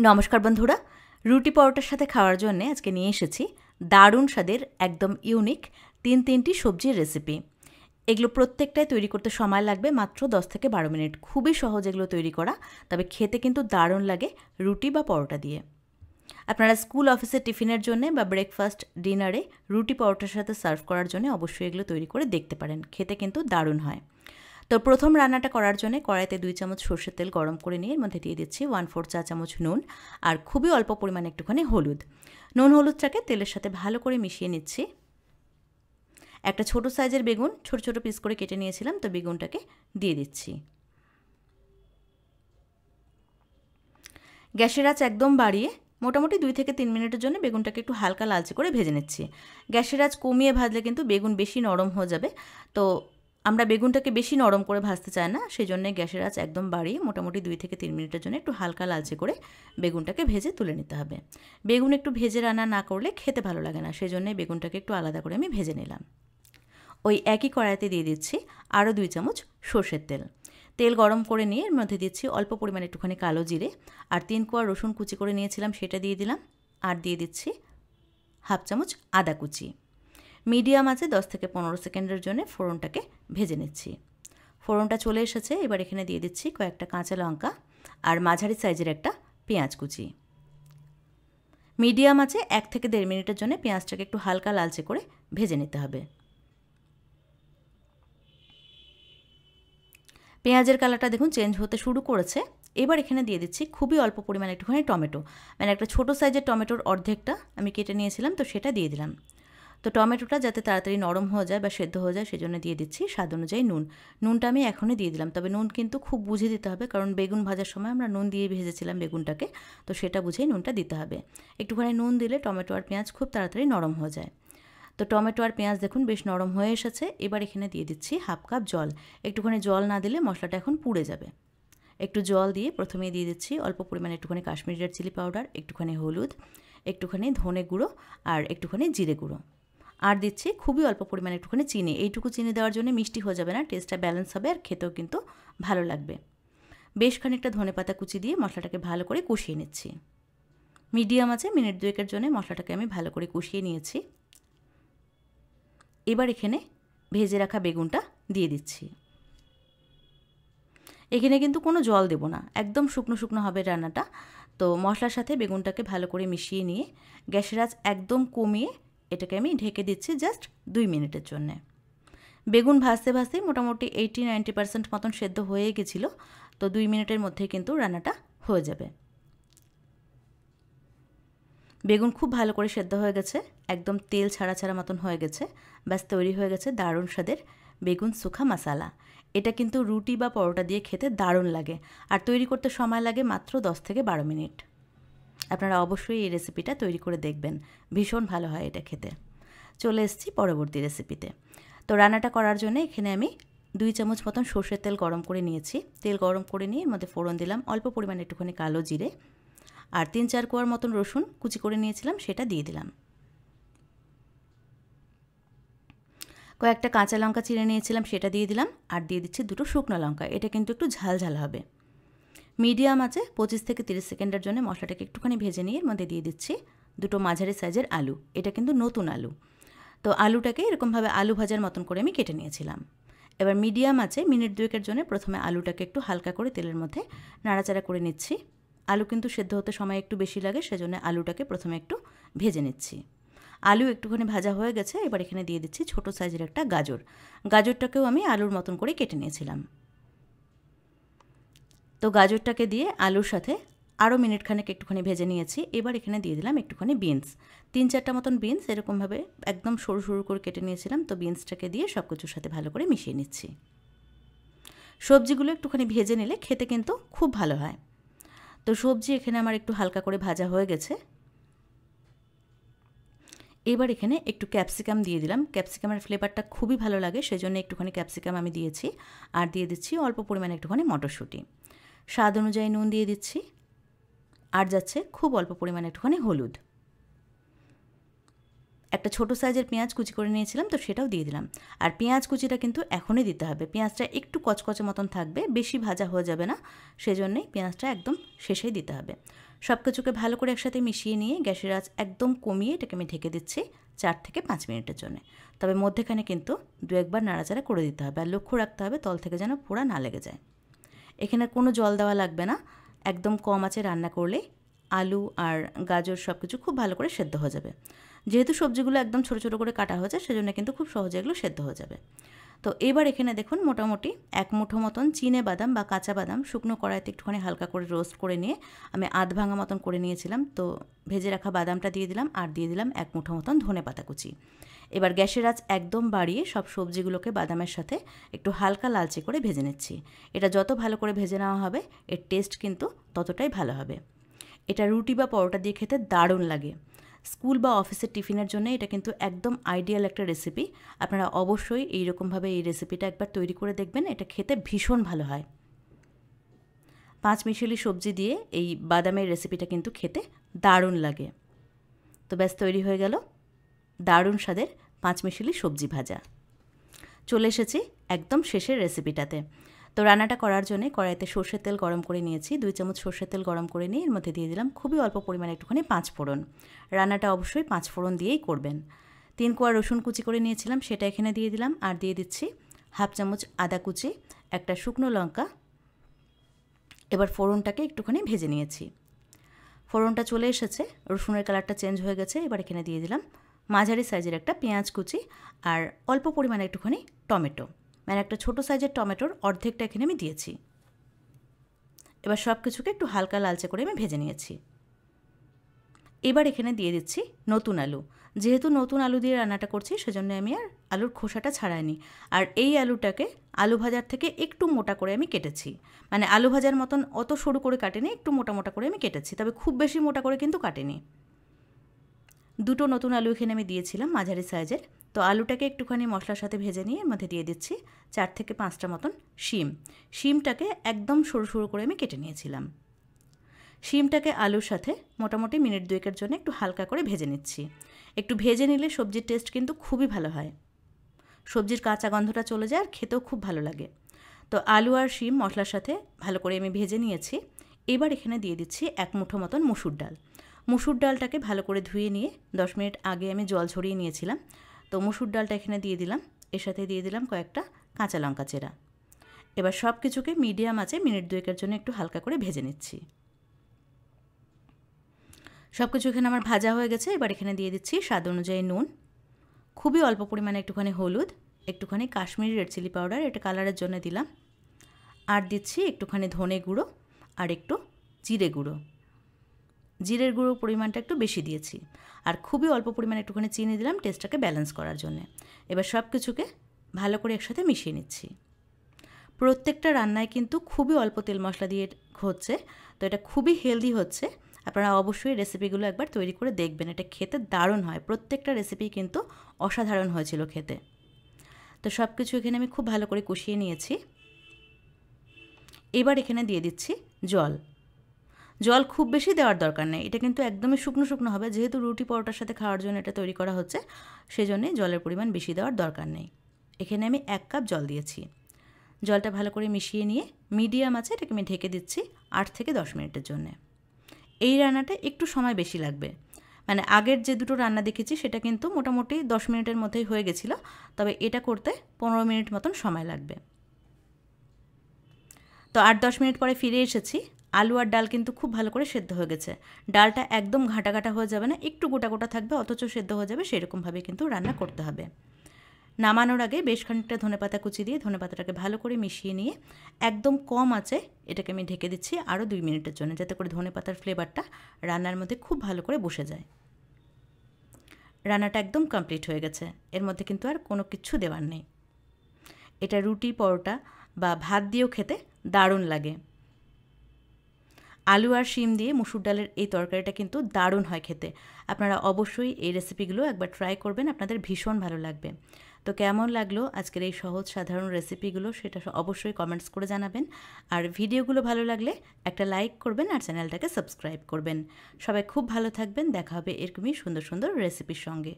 নমস্কার বন্ধুরা, রুটি পরোটার সাথে খাওয়ার জন্য আজকে নিয়ে এসেছি দারুণ স্বাদের একদম ইউনিক তিনটি সবজির রেসিপি। এগুলো প্রত্যেকটাই তৈরি করতে সময় লাগবে মাত্র 10 থেকে 12 মিনিট। খুবই সহজ এগুলো তৈরি করা, তবে খেতে কিন্তু দারুণ লাগে রুটি বা পরোটা দিয়ে। আপনারা স্কুল অফিসে টিফিনের জন্য বা ব্রেকফাস্ট ডিনারে রুটি পরোটার সাথে সার্ভ করার জন্য অবশ্যই এগুলো তৈরি করে দেখতে পারেন, খেতে কিন্তু দারুণ হয়। তো প্রথম রান্নাটা করার জন্য কড়াইতে 2 চামচ সর্ষের তেল গরম করে নিয়ে এর মধ্যে দিয়ে দিচ্ছি 1/4 চা চামচ নুন আর খুবই অল্প পরিমাণে একটুখানি হলুদ। নুন হলুদটাকে তেলের সাথে ভালো করে মিশিয়ে নিচ্ছি। একটা ছোট সাইজের বেগুন ছোট ছোট পিস করে কেটে নিয়েছিলাম, তো বেগুনটাকে দিয়ে দিচ্ছি। গ্যাসের আঁচ একদম বাড়িয়ে মোটামুটি 2 থেকে 3 মিনিটের জন্য বেগুনটাকে একটু হালকা লালচে করে ভেজে নিচ্ছি। গ্যাসের আঁচ কমিয়ে ভাজলে কিন্তু বেগুন বেশি নরম হয়ে যাবে, তো আমরা বেগুনটাকে বেশি নরম করে ভাজতে চাই না, সেই জন্য গ্যাসের আঁচ একদম বাড়িয়ে মোটামুটি 2 থেকে 3 মিনিটের জন্য একটু হালকা লালচে করে বেগুনটাকে ভেজে তুলে নিতে হবে। বেগুন একটু ভেজে রান্না না করলে খেতে ভালো লাগে না, সেই জন্য বেগুনটাকে একটু আলাদা করে আমি ভেজে নিলাম। ওই একই কড়াইতে দিয়ে দিচ্ছি আরও 2 চামচ সর্ষের তেল। তেল গরম করে নিয়ে এর মধ্যে দিচ্ছি অল্প পরিমাণে একটুখানি কালো জিরে আর 3 কোয়া রসুন কুচি করে নিয়েছিলাম, সেটা দিয়ে দিলাম। আর দিয়ে দিচ্ছি হাফ চামচ আদা কুচি। মিডিয়াম আছে 10 থেকে 15 সেকেন্ডের জন্য ফোড়নটাকে ভেজে নিচ্ছি। ফোড়নটা চলে এসেছে, এবার এখানে দিয়ে দিচ্ছি কয়েকটা কাঁচা লঙ্কা আর মাঝারি সাইজের একটা পেঁয়াজ কুচি। মিডিয়াম আছে 1 থেকে 1.5 মিনিটের জন্য পেঁয়াজটাকে একটু হালকা লালচে করে ভেজে নিতে হবে। পেঁয়াজের কালারটা দেখুন চেঞ্জ হতে শুরু করেছে। এবার এখানে দিয়ে দিচ্ছি খুবই অল্প পরিমাণে একটুখানি টমেটো, মানে একটা ছোটো সাইজের টমেটোর অর্ধেকটা আমি কেটে নিয়েছিলাম, তো সেটা দিয়ে দিলাম। তো টমেটোটা যাতে তাড়াতাড়ি নরম হয়ে যায় বা সেদ্ধ হয়ে যায় সেজন্য দিয়ে দিচ্ছি স্বাদ অনুযায়ী নুন। নুনটা আমি এখনই দিয়ে দিলাম, তবে নুন কিন্তু খুব বুঝে দিতে হবে, কারণ বেগুন ভাজার সময় আমরা নুন দিয়ে ভেজেছিলাম বেগুনটাকে, তো সেটা বুঝেই নুনটা দিতে হবে। একটুখানি নুন দিলে টমেটো আর পেঁয়াজ খুব তাড়াতাড়ি নরম হয়ে যায়। তো টমেটো আর পেঁয়াজ দেখুন বেশ নরম হয়ে এসেছে। এবার এখানে দিয়ে দিচ্ছি হাফ কাপ জল। একটুখানি জল না দিলে মশলাটা এখন পুড়ে যাবে। একটু জল দিয়ে প্রথমেই দিয়ে দিচ্ছি অল্প পরিমাণে একটুখানি কাশ্মীরি রেড চিলি পাউডার, একটুখানি হলুদ, একটুখানি ধনে গুঁড়ো আর একটুখানি জিরে গুঁড়ো। আর দিচ্ছি খুবই অল্প পরিমাণে একটুখানি চিনি। এইটুকু চিনি দেওয়ার জন্য মিষ্টি হয়ে যাবে না, টেস্টটা ব্যালেন্স হবে আর খেতেও কিন্তু ভালো লাগবে। বেশ খানিকটা ধনেপাতা কুচি দিয়ে মশলাটাকে ভালো করে কষিয়ে নিচ্ছি। মিডিয়াম আছে মিনিট 2 জন্য মশলাটাকে আমি ভালো করে কষিয়ে নিয়েছি। এবার এখানে ভেজে রাখা বেগুনটা দিয়ে দিচ্ছি। এখানে কিন্তু কোনো জল দেব না, একদম শুকনো শুকনো হবে রান্নাটা। তো মশলার সাথে বেগুনটাকে ভালো করে মিশিয়ে নিয়ে গ্যাসের আঁচ একদম কমিয়ে এটাকে আমি ঢেকে দিচ্ছি জাস্ট 2 মিনিটের জন্যে। বেগুন ভাজতে ভাজতেই মোটামুটি 80-90% মতন সেদ্ধ হয়ে গেছিলো, তো 2 মিনিটের মধ্যে কিন্তু রান্নাটা হয়ে যাবে। বেগুন খুব ভালো করে সেদ্ধ হয়ে গেছে, একদম তেল ছাড়া ছাড়া মতন হয়ে গেছে। ব্যাস তৈরি হয়ে গেছে দারুণ স্বাদের বেগুন সুখা মশালা। এটা কিন্তু রুটি বা পরোটা দিয়ে খেতে দারুণ লাগে, আর তৈরি করতে সময় লাগে মাত্র 10 থেকে 12 মিনিট। আপনারা অবশ্যই এই রেসিপিটা তৈরি করে দেখবেন, ভীষণ ভালো হয় এটা খেতে। চলে এসেছি পরবর্তী রেসিপিতে। তো রান্নাটা করার জন্য এখানে আমি 2 চামচ মতন সর্ষের তেল গরম করে নিয়েছি। তেল গরম করে নিয়ে এর মধ্যে ফোড়ন দিলাম অল্প পরিমাণে একটুখানি কালো জিরে আর 3-4 কোয়ার মতন রসুন কুচি করে নিয়েছিলাম, সেটা দিয়ে দিলাম। কয়েকটা কাঁচা লঙ্কা চিড়ে নিয়েছিলাম, সেটা দিয়ে দিলাম। আর দিয়ে দিচ্ছি 2টো শুকনো লঙ্কা, এটা কিন্তু একটু ঝাল ঝাল হবে। মিডিয়াম আছে 25 থেকে 30 সেকেন্ডের জন্য মশলাটাকে একটুখানি ভেজে নিয়ে এর মধ্যে দিয়ে দিচ্ছি 2টো মাঝারি সাইজের আলু। এটা কিন্তু নতুন আলু, তো আলুটাকে এরকমভাবে আলু ভাজার মতন করে আমি কেটে নিয়েছিলাম। এবার মিডিয়াম আছে মিনিট 2 জন্য প্রথমে আলুটাকে একটু হালকা করে তেলের মধ্যে নাড়াচাড়া করে নিচ্ছি। আলু কিন্তু সেদ্ধ হতে সময় একটু বেশি লাগে, সেজন্য আলুটাকে প্রথমে একটু ভেজে নিচ্ছি। আলু একটুখানি ভাজা হয়ে গেছে, এবার এখানে দিয়ে দিচ্ছি ছোটো সাইজের একটা গাজর। গাজরটাকেও আমি আলুর মতন করে কেটে নিয়েছিলাম। তো গাজরটাকে দিয়ে আলুর সাথে আরও মিনিট খানেক একটুখানি ভেজে নিয়েছি। এবার এখানে দিয়ে দিলাম একটুখানি বিনস, 3-4টা মতন বিনস এরকমভাবে একদম সরু সরু করে কেটে নিয়েছিলাম। তো বিনসটাকে দিয়ে সব কিছুর সাথে ভালো করে মিশিয়ে নিচ্ছি। সবজিগুলো একটুখানি ভেজে নিলে খেতে কিন্তু খুব ভালো হয়। তো সবজি এখানে আমার একটু হালকা করে ভাজা হয়ে গেছে। এবার এখানে একটু ক্যাপসিকাম দিয়ে দিলাম। ক্যাপসিকামের ফ্লেভারটা খুবই ভালো লাগে, সেজন্য একটুখানি ক্যাপসিকাম আমি দিয়েছি। আর দিয়ে দিচ্ছি অল্প পরিমাণে একটুখানি মটরশুঁটি। স্বাদ অনুযায়ী নুন দিয়ে দিচ্ছি। আর যাচ্ছে খুব অল্প পরিমাণে একটুখানি হলুদ। একটা ছোটো সাইজের পেঁয়াজ কুচি করে নিয়েছিলাম, তো সেটাও দিয়ে দিলাম। আর পেঁয়াজ কুচিটা কিন্তু এখনই দিতে হবে, পেঁয়াজটা একটু কচকচে মতন থাকবে, বেশি ভাজা হয়ে যাবে না, সেজন্যই পেঁয়াজটা একদম শেষেই দিতে হবে। সব কিছুকে ভালো করে একসাথে মিশিয়ে নিয়ে গ্যাসের আঁচ একদম কমিয়ে এটাকে আমি ঢেকে দিচ্ছি 4 থেকে 5 মিনিটের জন্য। তবে মধ্যেখানে কিন্তু 2-1 বার নাড়াচাড়া করে দিতে হবে, আর লক্ষ্য রাখতে হবে তল থেকে যেন পোড়া না লেগে যায়। এখানে কোনো জল দেওয়া লাগবে না, একদম কম আঁচে রান্না করলেই আলু আর গাজর সব কিছু খুব ভালো করে সেদ্ধ হয়ে যাবে। যেহেতু সবজিগুলো একদম ছোটো ছোটো করে কাটা হয়েছে সেজন্য কিন্তু খুব সহজে এগুলো সেদ্ধ হয়ে যাবে। তো এবার এখানে দেখুন মোটামুটি 1 মুঠো মতন চিনে বাদাম বা কাঁচা বাদাম শুকনো কড়াইতে একটুখানি হালকা করে রোস্ট করে নিয়ে আমি আধ ভাঙা মতন করে নিয়েছিলাম। তো ভেজে রাখা বাদামটা দিয়ে দিলাম, আর দিয়ে দিলাম 1 মুঠো মতন ধনেপাতা কুচি। এবার গ্যাসের আঁচ একদম বাড়িয়ে সব সবজিগুলোকে বাদামের সাথে একটু হালকা লালচে করে ভেজে নিচ্ছি। এটা যত ভালো করে ভেজে নেওয়া হবে এর টেস্ট কিন্তু ততটাই ভালো হবে। এটা রুটি বা পরোটা দিয়ে খেতে দারুণ লাগে। স্কুল বা অফিসের টিফিনের জন্য এটা কিন্তু একদম আইডিয়াল একটা রেসিপি। আপনারা অবশ্যই এইরকমভাবে এই রেসিপিটা একবার তৈরি করে দেখবেন, এটা খেতে ভীষণ ভালো হয়। 5 মিশালি সবজি দিয়ে এই বাদামের রেসিপিটা কিন্তু খেতে দারুণ লাগে। তো ব্যাস তৈরি হয়ে গেল দারুণ স্বাদের 5 মিশালি সবজি ভাজা। চলে এসেছি একদম শেষের রেসিপিটাতে। তো রান্নাটা করার জন্য কড়াইতে সর্ষের তেল গরম করে নিয়েছি। 2 চামচ সর্ষের তেল গরম করে নিয়ে এর মধ্যে দিয়ে দিলাম খুবই অল্প পরিমাণে একটুখানি 5 ফোড়ন। রান্নাটা অবশ্যই 5 ফোড়ন দিয়েই করবেন। 3 কোয়া রসুন কুচি করে নিয়েছিলাম, সেটা এখানে দিয়ে দিলাম, আর দিয়ে দিচ্ছি 1/2 চামচ আদা কুচি, একটা শুকনো লঙ্কা। এবার ফোড়নটাকে একটুখানি ভেজে নিয়েছি। ফোড়নটা চলে এসেছে, রসুনের কালারটা চেঞ্জ হয়ে গেছে। এবার এখানে দিয়ে দিলাম মাঝারি সাইজের একটা পেঁয়াজ কুচি আর অল্প পরিমাণে একটুখানি টমেটো, মানে একটা ছোটো সাইজের টমেটোর অর্ধেকটা এখানে আমি দিয়েছি। এবার সব কিছুকে একটু হালকা লালচে করে আমি ভেজে নিয়েছি। এবার এখানে দিয়ে দিচ্ছি নতুন আলু। যেহেতু নতুন আলু দিয়ে রান্নাটা করছি সেজন্য আমি আর আলুর খোসাটা ছাড়াইনি। আর এই আলুটাকে আলু ভাজার থেকে একটু মোটা করে আমি কেটেছি, মানে আলু ভাজার মতন অত সরু করে কাটিনি, একটু মোটা মোটা করে আমি কেটেছি, তবে খুব বেশি মোটা করে কিন্তু কাটিনি। 2টো নতুন আলু এখানে আমি দিয়েছিলাম মাঝারি সাইজের। তো আলুটাকে একটুখানি মশলার সাথে ভেজে নিয়ে এর মধ্যে দিয়ে দিচ্ছি 4 থেকে 5টা মতন শিম। শিমটাকে একদম সরু সরু করে আমি কেটে নিয়েছিলাম। শিমটাকে আলুর সাথে মোটামুটি মিনিট 2-এর জন্য একটু হালকা করে ভেজে নিচ্ছি। একটু ভেজে নিলে সবজির টেস্ট কিন্তু খুবই ভালো হয়, সবজির কাঁচা গন্ধটা চলে যায় আর খেতেও খুব ভালো লাগে। তো আলু আর শিম মশলার সাথে ভালো করে আমি ভেজে নিয়েছি। এবার এখানে দিয়ে দিচ্ছি 1 মুঠো মতন মসুর ডাল। মসুর ডালটাকে ভালো করে ধুয়ে নিয়ে 10 মিনিট আগে আমি জল ঝরিয়ে নিয়েছিলাম। তো মসুর ডালটা এখানে দিয়ে দিলাম, এর সাথে দিয়ে দিলাম কয়েকটা কাঁচা লঙ্কা চেরা। এবার সব কিছুকে মিডিয়াম আঁচে মিনিট 2-এর জন্য একটু হালকা করে ভেজে নিচ্ছি। সব কিছু এখানে আমার ভাজা হয়ে গেছে। এবার এখানে দিয়ে দিচ্ছি স্বাদ অনুযায়ী নুন, খুবই অল্প পরিমাণে একটুখানি হলুদ, একটুখানি কাশ্মীরি রেড চিলি পাউডার, এটা কালারের জন্য দিলাম, আর দিচ্ছি একটুখানি ধনে গুঁড়ো আর একটু জিরে গুঁড়ো। জিরের গুঁড়ো পরিমাণটা একটু বেশি দিয়েছি, আর খুবই অল্প পরিমাণে একটুখানি চিনি দিলাম টেস্টটাকে ব্যালেন্স করার জন্য। এবার সব কিছুকে ভালো করে একসাথে মিশিয়ে নিচ্ছি। প্রত্যেকটা রান্নায় কিন্তু খুবই অল্প তেল মশলা দিয়ে হচ্ছে, তো এটা খুবই হেলদি হচ্ছে। আপনারা অবশ্যই রেসিপিগুলো একবার তৈরি করে দেখবেন, এটা খেতে দারুণ হয়। প্রত্যেকটা রেসিপি কিন্তু অসাধারণ হয়েছিল খেতে। তো সব কিছু এখানে আমি খুব ভালো করে কষিয়ে নিয়েছি। এবার এখানে দিয়ে দিচ্ছি জল। জল খুব বেশি দেওয়ার দরকার নেই, এটা কিন্তু একদমই শুকনো শুকনো হবে। যেহেতু রুটি পরোটার সাথে খাওয়ার জন্য এটা তৈরি করা হচ্ছে, সেজন্যে জলের পরিমাণ বেশি দেওয়ার দরকার নেই। এখানে আমি 1 কাপ জল দিয়েছি। জলটা ভালো করে মিশিয়ে নিয়ে মিডিয়াম আছে এটাকে আমি ঢেকে দিচ্ছি 8 থেকে 10 মিনিটের জন্য। এই রান্নাটা একটু সময় বেশি লাগবে, মানে আগের যে 2টো রান্না দেখেছি সেটা কিন্তু মোটামুটি 10 মিনিটের মধ্যেই হয়ে গেছিলো, তবে এটা করতে 15 মিনিট মতন সময় লাগবে। তো 8-10 মিনিট পরে ফিরে এসেছি। আলু আর ডাল কিন্তু খুব ভালো করে সেদ্ধ হয়ে গেছে। ডালটা একদম ঘাটা ঘাটা হয়ে যাবে না, একটু গোটা গোটা থাকবে, অথচ সেদ্ধ হয়ে যাবে, সেরকমভাবে কিন্তু রান্না করতে হবে। নামানোর আগে বেশ খানিকটা ধনেপাতা কুচি দিয়ে ধনেপাতাটাকে ভালো করে মিশিয়ে নিয়ে একদম কম আঁচে এটাকে আমি ঢেকে দিচ্ছি আরও 2 মিনিটের জন্য, যাতে করে ধনেপাতার ফ্লেভারটা রান্নার মধ্যে খুব ভালো করে বসে যায়। রান্নাটা একদম কমপ্লিট হয়ে গেছে, এর মধ্যে কিন্তু আর কোনো কিছু দেওয়ার নেই। এটা রুটি পরোটা বা ভাত দিয়েও খেতে দারুণ লাগে। আলু আর শিম দিয়ে মুসুর ডালের এই তরকারিটা কিন্তু দারুণ হয় খেতে। আপনারা অবশ্যই এই রেসিপিগুলো একবার ট্রাই করবেন, আপনাদের ভীষণ ভালো লাগবে। তো কেমন লাগলো আজকের এই সহজ সাধারণ রেসিপিগুলো সেটা অবশ্যই কমেন্টস করে জানাবেন। আর ভিডিওগুলো ভালো লাগলে একটা লাইক করবেন আর চ্যানেলটাকে সাবস্ক্রাইব করবেন। সবাই খুব ভালো থাকবেন, দেখা হবে এরকমই সুন্দর সুন্দর রেসিপির সঙ্গে।